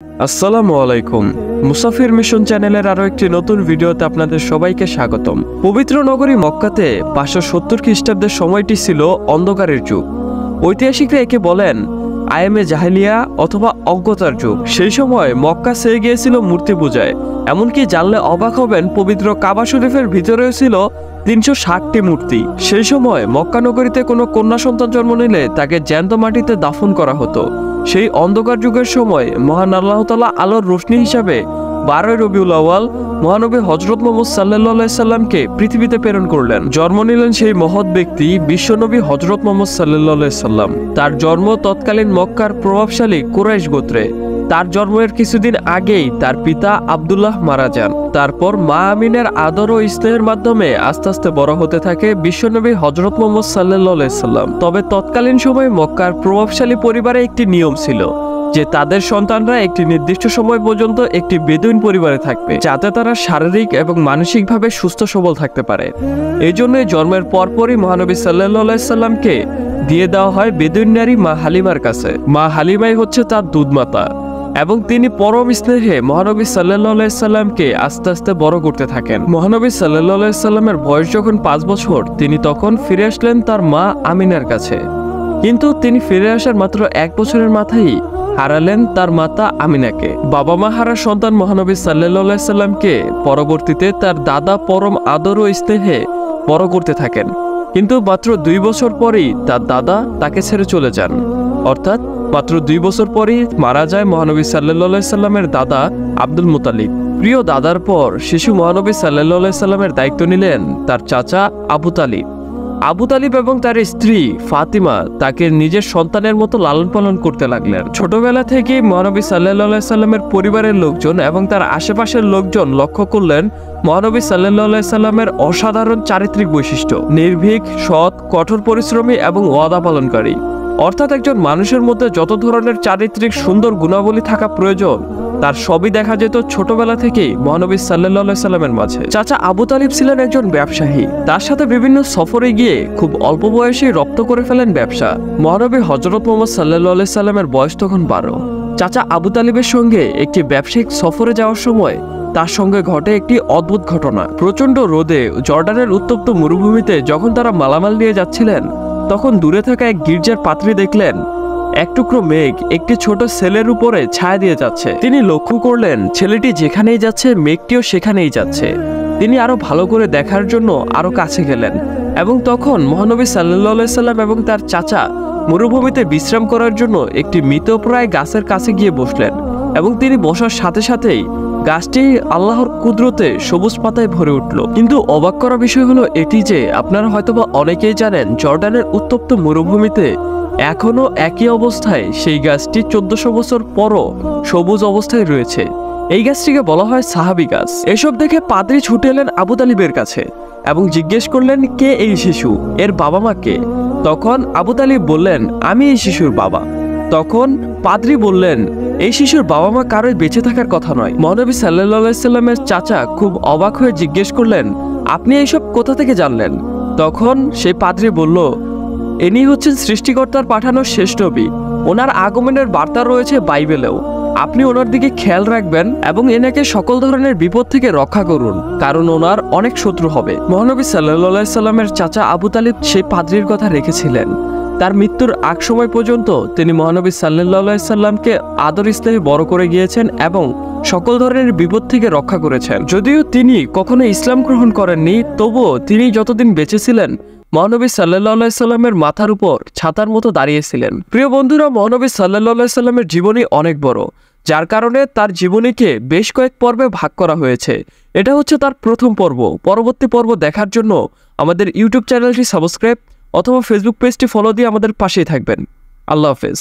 আসসালামু আলাইকুম। মুসাফির মিশন চ্যানেলের আরো একটি নতুন ভিডিওতে আপনাদের সবাইকে স্বাগতম। পবিত্র নগরী মক্কাতে 570 খ্রিস্টাব্দের সময়টি ছিল অন্ধকারের যুগ। ঐতিহাসিকরা একে বলেন আয়ামে জাহেলিয়া অথবা অজ্ঞতার যুগ। সেই সময় মক্কা ছেয়ে গিয়েছিল মূর্তি পূজায়। এমনকি জানলে অবাক হবেন, পবিত্র কাবা শরীফের ভিতরেও ছিল 360টি মূর্তি। সেই সময় মক্কা নগরীতে কোনো কন্যা সন্তান জন্ম নিলে তাকে জ্যান্ত মাটিতে দাফন করা হতো। সেই অন্ধকার যুগের সময় মহান আল্লাহ তাআলা আলোর রোশনি হিসাবে 12 রবিউল আউয়াল মহানবী হযরত মুহাম্মদ সাল্লাল্লাহু আলাইহি সাল্লামকে পৃথিবীতে প্রেরণ করলেন। জন্ম নিলেন সেই মহৎ ব্যক্তি বিশ্বনবী হযরত মুহাম্মদ সাল্লাল্লাহু আলাইহি সাল্লাম। তার জন্ম তৎকালীন মক্কার প্রভাবশালী কুরাইশ গোত্রে। তার জন্মের কিছুদিন আগেই তার পিতা আব্দুল্লাহ মারা যান। তারপর মা আমিনের আদর ও স্নেহের মাধ্যমে আস্তে আস্তে বড় হতে থাকে বিশ্বনবী হযরত মুহাম্মদ সাল্লাল্লাহু আলাইহি সাল্লাম। তবে তৎকালীন সময়ে মক্কার প্রভাবশালী পরিবারে একটি নিয়ম ছিল যে তাদের সন্তানরা একটি নির্দিষ্ট সময় পর্যন্ত একটি বেদুইন পরিবারে থাকবে, যাতে তারা শারীরিক এবং মানসিকভাবে সুস্থ সবল থাকতে পারে। এই জন্যই জন্মের পরপরই মহানবী সাল্লাল্লাহু আলাইহি সাল্লামকে দিয়ে দেওয়া হয় বেদুইন নারী মা হালিমার কাছে। মা হালিমাই হচ্ছে তার দুধমাতা এবং তিনি পরম স্নেহে মহানবী সাল্লাল্লাহু আলাইহি সাল্লামকে আস্তে আস্তে বড় করতে থাকেন। মহানবী সাল্লাল্লাহু আলাইহি সাল্লামের বয়স যখন 5 বছর, তিনি তখন ফিরে আসলেন তার মা আমিনার কাছে। কিন্তু তিনি ফিরে আসার মাত্র 1 বছরের মাথায় হারালেন তার মাতা আমিনাকে। বাবা মা হারা সন্তান মহানবী সাল্লাল্লাহু আলাইহি সাল্লামকে পরবর্তীতে তার দাদা পরম আদর ও স্নেহে বড় করতে থাকেন। কিন্তু মাত্র 2 বছর পরেই তার দাদা তাকে ছেড়ে চলে যান। অর্থাৎ মাত্র 2 বছর পরেই মারা যায় মহানবী সাল্লাল্লাহু আলাইহি সাল্লামের দাদা আব্দুল মুতালিব। প্রিয় দাদার পর শিশু মহানবী সাল্লাল্লাহু আলাইহি সাল্লামের দায়িত্ব নিলেন তার চাচা আবু তালিব। আবু তালিব এবং তার স্ত্রী ফাতিমা তাকে নিজের সন্তানের মতো লালন পালন করতে লাগলেন। ছোটবেলা থেকেই মহানবী সাল্লাল্লাহু আলাইহি সাল্লামের পরিবারের লোকজন এবং তার আশেপাশের লোকজন লক্ষ্য করলেন মহানবী সাল্লাল্লাহু আলাইহি সাল্লামের অসাধারণ চারিত্রিক বৈশিষ্ট্য। নির্ভীক, সৎ, কঠোর পরিশ্রমী এবং ওয়াদা পালনকারী। অর্থাৎ একজন মানুষের মধ্যে যত ধরনের চারিত্রিক সুন্দর গুণাবলী থাকা প্রয়োজন, তার সবই দেখা যেত ছোটবেলা থেকেই মহানবী সাল্লাল্লাহু আলাইহি সাল্লামের মাঝে। চাচা আবু তালিব ছিলেন একজন ব্যবসায়ী। তার সাথে বিভিন্ন সফরে গিয়ে খুব অল্প বয়সে রপ্ত করে ফেলেন ব্যবসা। মহানবী হযরত মুহাম্মদ সাল্লাল্লাহু আলাইহি সাল্লামের বয়স তখন 12। চাচা আবু তালিবের সঙ্গে একটি ব্যবসায়িক সফরে যাওয়ার সময় তার সঙ্গে ঘটে একটি অদ্ভুত ঘটনা। প্রচন্ড রোদে জর্ডানের উত্তপ্ত মরুভূমিতে যখন তারা মালামাল নিয়ে যাচ্ছিলেন, তখন দূরে থাকা এক গির্জার পাত্রী দেখলেন এক টুকরো মেঘ একটি ছোট ছেলের উপরে ছায়া দিয়ে যাচ্ছে। তিনি লক্ষ্য করলেন ছেলেটি যেখানেই যাচ্ছে মেঘটিও সেখানেই যাচ্ছে। তিনি আরো ভালো করে দেখার জন্য আরো কাছে গেলেন এবং তখন মহানবী সাল্লাল্লাহু আলাইহি সাল্লাম এবং তার চাচা মরুভূমিতে বিশ্রাম করার জন্য একটি মৃতপ্রায় গাছের কাছে গিয়ে বসলেন এবং তিনি বসার সাথে সাথেই গাছটি আল্লাহর কুদরতে সবুজ পাতায় ভরে উঠল। কিন্তু অবাক করা বিষয় হলো এটি যে আপনারা হয়তোবা অনেকেই জানেন, জর্ডানের উত্তপ্ত মরুভূমিতে এখনো একই অবস্থায় সেই গাছটি 1400 বছর পরও সবুজ অবস্থায় রয়েছে। এই গাছটিকে বলা হয় সাহাবী গাছ। এসব দেখে পাদ্রী ছুটে এলেন আবু তালিবের কাছে এবং জিজ্ঞেস করলেন, কে এই শিশু, এর বাবা মা কে? তখন আবু তালিব বললেন, আমি এই শিশুর বাবা। তখন পাদ্রী বললেন, এই শিশুর বাবা মা কারোই বেঁচে থাকার কথা নয়। মহানবী সাল্লাল্লাহু আলাইহি সাল্লামের চাচা খুব অবাক হয়ে জিজ্ঞেস করলেন, আপনি এইসব কোথা থেকে জানলেন? তখন সেই পাদ্রী বলল, ইনি হচ্ছেন সৃষ্টিকর্তার পাঠানো শেষ নবী। ওনার আগমনের বার্তা রয়েছে বাইবেলেও। আপনি ওনার দিকে খেয়াল রাখবেন এবং এনাকে সকল ধরনের বিপদ থেকে রক্ষা করুন, কারণ ওনার অনেক শত্রু হবে। মহানবী সাল্লাল্লাহু আলাইহি সাল্লামের চাচা আবু তালিব সেই পাদ্রীর কথা রেখেছিলেন। তার মৃত্যুর আগ সময় পর্যন্ত তিনি মহানবী সাল্লাল্লাহু আলাইহি সাল্লামকে আদর স্নেহে বড় করে গিয়েছেন এবং সকল ধরনের বিপদ থেকে রক্ষা করেছেন। যদিও তিনি কখনো ইসলাম গ্রহণ করেননি, তবুও তিনি যতদিন বেঁচে ছিলেন মহানবী সাল্লাল্লাহু আলাইহি সাল্লামের মাথার উপর ছাতার মতো দাঁড়িয়েছিলেন। প্রিয় বন্ধুরা, মহানবী সাল্লাল্লাহু আলাইহি সাল্লামের জীবনী অনেক বড়, যার কারণে তার জীবনীকে বেশ কয়েক পর্বে ভাগ করা হয়েছে। এটা হচ্ছে তার প্রথম পর্ব। পরবর্তী পর্ব দেখার জন্য আমাদের ইউটিউব চ্যানেলটি সাবস্ক্রাইব অথবা ফেসবুক পেজটি ফলো দিয়ে আমাদের পাশেই থাকবেন। আল্লাহ হাফেজ।